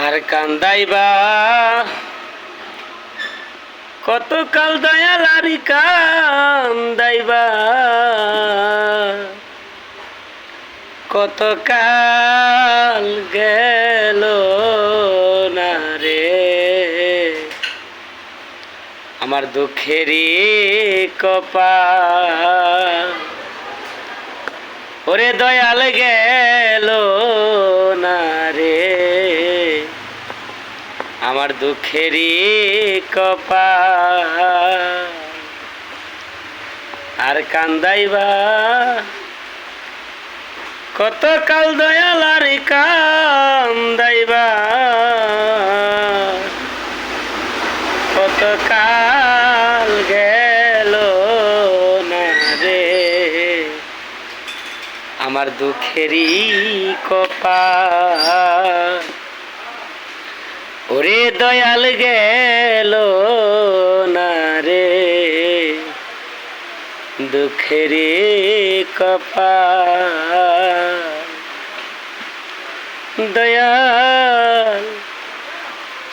আর কান্দাইবা কতকাল দয়াল আর কান্দাইবা কতকাল গেল না রে আমার দুঃখেরই কপাল ওরে দয়াল গেল না রে আমার দুঃখেরই কপাল আর কান্দাইবা কতকাল দয়াল আর কান্দাইবা কতকাল গেল না রে আমার দুঃখেরই কপাল ওরে দয়াল গেল না রে দুঃখেরই কপাল দয়াল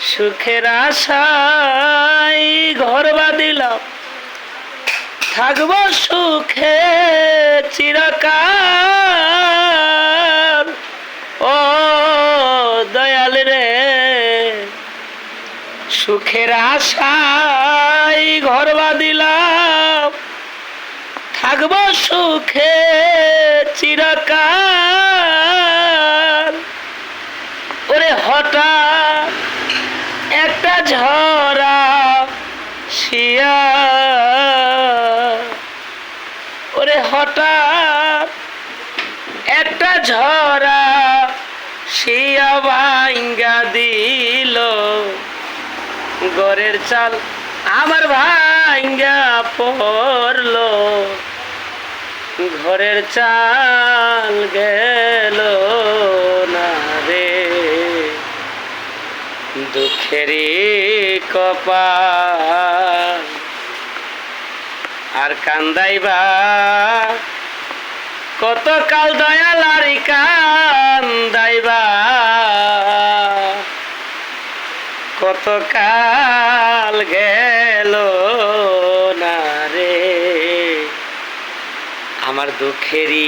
সুখের আশায় ঘর বাঁধিলাম থাকবো সুখে চিরকাল ও দয়াল রে সুখের আশায় ঘর বাঁধিলাম থাকবো সুখে চিরকাল ওরে হঠাৎ একটা ঝরা শিয়া ওরে হঠাৎ একটা ঝরা শিয়া ভাঙ্গা দিল ঘরের চাল আমার ভাঙ্গা পড়লো ঘরের চাল গেল না রে দুঃখেরই কপাল আর কান্দাইবা কতকাল দয়াল আর কান্দাইবা কতকাল গেল না রে আমার দুঃখেরই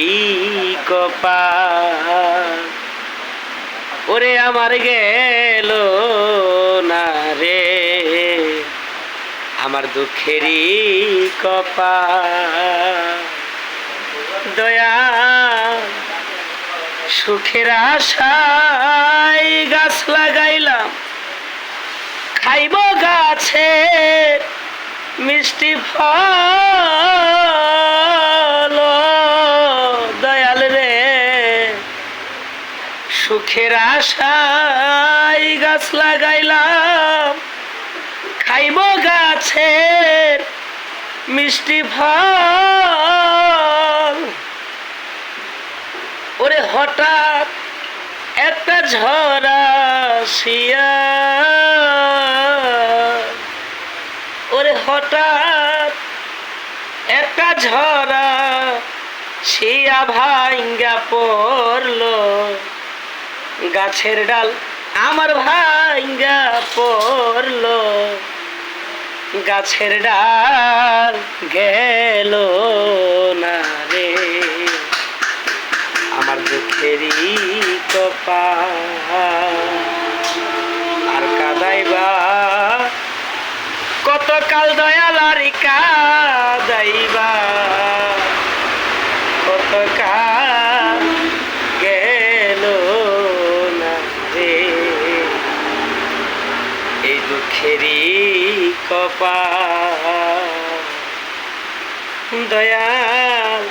কপাল ওরে আমার গেল না রে আমার দুঃখেরই কপাল দয়া সুখের আশায় গাছ লাগাইলাম খাইব গাছে মিষ্টি ফল দয়াল রে সুখের আশায় গাছ লাগাইলাম খাইব গাছের মিষ্টি ফল ওরে হঠাৎ একটা ঝরা শিয়া ওরে হঠাৎ একটা ঝরা শিয়া ভাঙ্গা পড়লো গাছের ডাল আমার ভাঙ্গা পড়লো গাছের ডাল গেল না রে আমার দুঃখেরই কপাল আর কাদাইবা কতকাল দয়াল আর কাদাইবা কতকাল গেল না রে এই দুঃখেরই কপাল দয়াল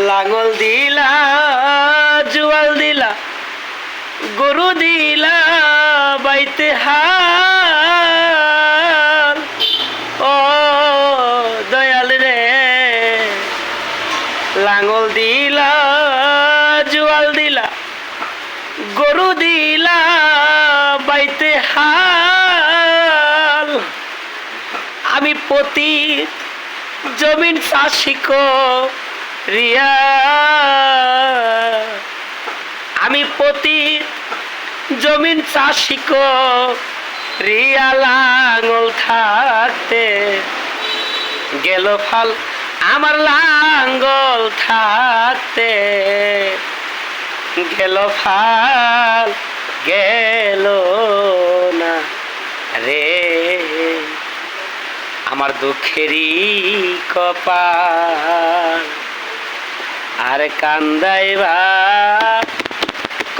লাঙল দিলা জুয়াল দিলা গরু দিলা বাইতে হাল ও দয়াল রে লাঙল দিলা জুয়াল দিলা গরু দিলা বাইতে হাল আমি পতিত জমিন চাষি রিয়া আমি পতিত জমিন চাষি রিয়া লাঙল থাকতে গেল ফাল আমার লাঙ্গল থাকতে গেল ফাল গেল না রে আমার দুঃখেরই কপাল আর কান্দাইবা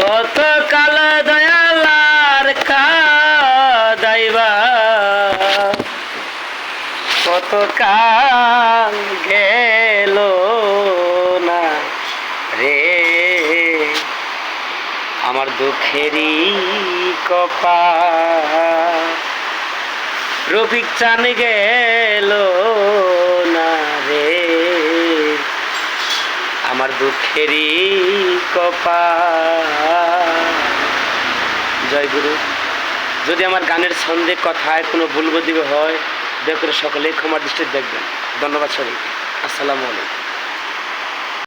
কত কাল দয়ালার কাদাইবা কত কাল গেল না রে আমার দুঃখেরই কপাল রফিক চান গেল না রে আমার দুঃখেরই কপাল। জয় গুরু। যদি আমার গানের ছন্দে কথায় কোনো ভুল বুদ্ধি হয় দয়া করে সকলেই ক্ষমার দৃষ্টিতে দেখবেন। ধন্যবাদ সবাইকে। আসসালামু আলাইকুম।